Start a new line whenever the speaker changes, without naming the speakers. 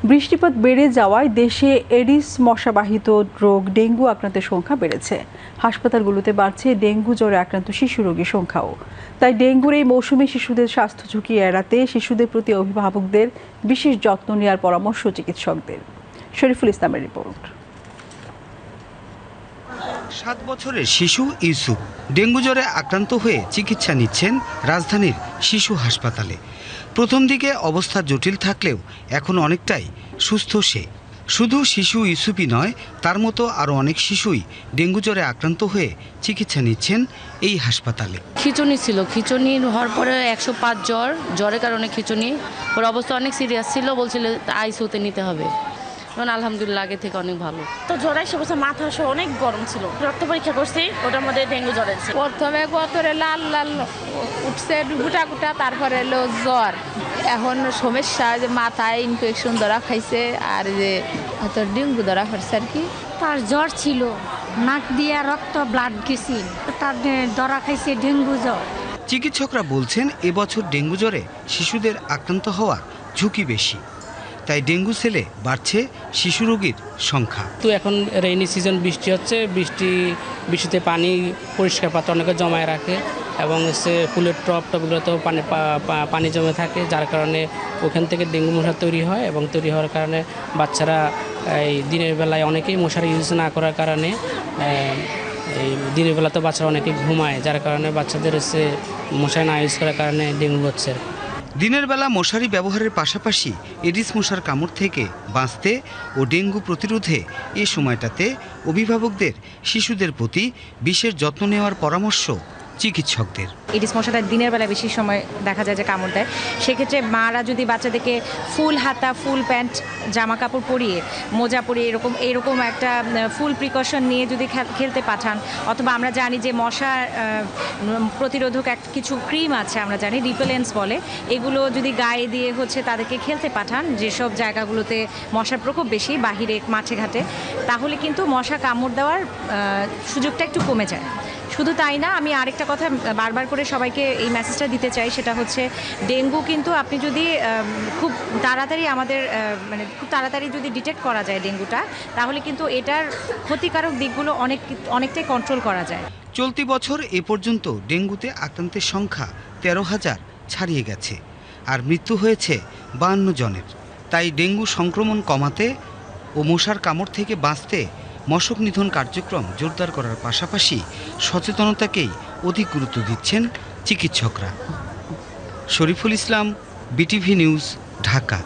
বৃষ্টিপাত বেড়ে যাওয়ায় দেশে এডিস মশাবাহিত রোগ ডেঙ্গু আক্রান্তের সংখ্যা বেড়েছে। হাসপাতালগুলোতে বাড়ছে ডেঙ্গু জ্বরে আক্রান্ত শিশু রোগীর সংখ্যাও। তাই ডেঙ্গুর এই মৌসুমে শিশুদের স্বাস্থ্য ঝুঁকি এড়াতে শিশুদের প্রতি অভিভাবকদের বিশেষ যত্ন নেওয়ার পরামর্শ চিকিৎসকদের। শরীফুল ইসলামের রিপোর্ট।
7 বছরের শিশু ইউসুফ ডেঙ্গু জ্বরে আক্রান্ত হয়ে চিকিৎসা নিচ্ছেন রাজধানীর শিশু হাসপাতালে। প্রথম দিকে অবস্থা জটিল থাকলেও এখন অনেকটাই সুস্থ সে। শুধু শিশু ইউসুফই নয়, তার মতো আরও অনেক শিশুই ডেঙ্গু জ্বরে আক্রান্ত হয়ে চিকিৎসা নিচ্ছেন এই হাসপাতালে।
খিঁচুনি ছিল, খিঁচুনি হওয়ার পরে 105 জ্বরের কারণে খিঁচুনি, ওর অবস্থা অনেক সিরিয়াস ছিল, বলছিল আইসিইউতে নিতে হবে। এখন আলহামদুলিল্লাহ আগে থেকে অনেক ভালো।
তো জ্বর এসে বসে মাথা সহ অনেক গরম ছিল, রক্ত পরীক্ষা করছি, ওটার মধ্যে ডেঙ্গু জ্বর আছে।
প্রথমে গতরে লাল লাল উঠছে গুটা গুটা, তারপরে এলো জ্বর। এখন সমস্যা যে মাথায় ইনফেকশন ধরা খাইছে আর যে হয়তো ডেঙ্গু ধরা পড়ছে আর কি।
তার জ্বর ছিল, নাক দিয়ে রক্ত ব্লাড গেছে, তার ধরা খাইছে ডেঙ্গু জ্বর।
চিকিৎসকরা বলছেন এবছর ডেঙ্গু জ্বরে শিশুদের আক্রান্ত হওয়ার ঝুঁকি বেশি, তাই ডেঙ্গু সেলে বাড়ছে শিশু রোগীর সংখ্যা।
তো এখন রেইনি সিজন, বৃষ্টি হচ্ছে, বৃষ্টিতে পানি পরিষ্কার পাত্র অনেকে জমায় রাখে এবং ফুলের টবগুলোতেও পানি জমে থাকে, যার কারণে ওখান থেকে ডেঙ্গু মশা তৈরি হয় এবং তৈরি হওয়ার কারণে বাচ্চারা এই দিনের বেলায় অনেকেই মশারি ইউজ না করার কারণে এই দিনের বেলাতে বাচ্চারা অনেকে ঘুমায়, যার কারণে বাচ্চাদের মশারি না ইউজ করার কারণে ডেঙ্গু হচ্ছে।
দিনের বেলা মশারি ব্যবহারের পাশাপাশি এডিস মশার কামড় থেকে বাঁচতে ও ডেঙ্গু প্রতিরোধে এ সময়টাতে অভিভাবকদের শিশুদের প্রতি বিশেষ যত্ন নেওয়ার পরামর্শ চিকিৎসকদের।
এডিস মশাটা দিনের বেলা বেশি সময় দেখা যায় যে কামড় দেয়, সেক্ষেত্রে মারা যদি বাচ্চাদেরকে ফুল হাতা, ফুল প্যান্ট, জামা কাপড় পরিয়ে, মোজা পরিয়ে এরকম একটা ফুল প্রিকশন নিয়ে যদি খেলতে পাঠান, অথবা আমরা জানি যে মশা প্রতিরোধক কিছু ক্রিম আছে, আমরা জানি রিপেলেন্স বলে, এগুলো যদি গায়ে দিয়ে তাদেরকে খেলতে পাঠান যেসব জায়গাগুলোতে মশার প্রকোপ বেশি, বাহিরে মাঠে ঘাটে, তাহলে কিন্তু মশা কামড় দেওয়ার সুযোগটা একটু কমে যায়। শুধু তাই না, আমি আরেকটা কথা বারবার করে সবাইকে এই মেসেজটা দিতে চাই, সেটা হচ্ছে ডেঙ্গু কিন্তু আপনি যদি খুব তাড়াতাড়ি খুব তাড়াতাড়ি যদি ডিটেক্ট করা যায় ডেঙ্গুটা, তাহলে কিন্তু এটার ক্ষতিকারক দিকগুলো অনেকটাই কন্ট্রোল করা যায়।
চলতি বছর এ পর্যন্ত ডেঙ্গুতে আক্রান্তের সংখ্যা 13,000 ছাড়িয়ে গেছে, আর মৃত্যু হয়েছে 52 জনের। তাই ডেঙ্গু সংক্রমণ কমাতে ও মশার কামড় থেকে বাঁচতে মশক নিধন কার্যক্রম জোরদার করার পাশাপাশি সচেতনতাকেই অধিক গুরুত্ব দিচ্ছেন চিকিৎসকরা। Shariful Islam, BTV news, Dhaka.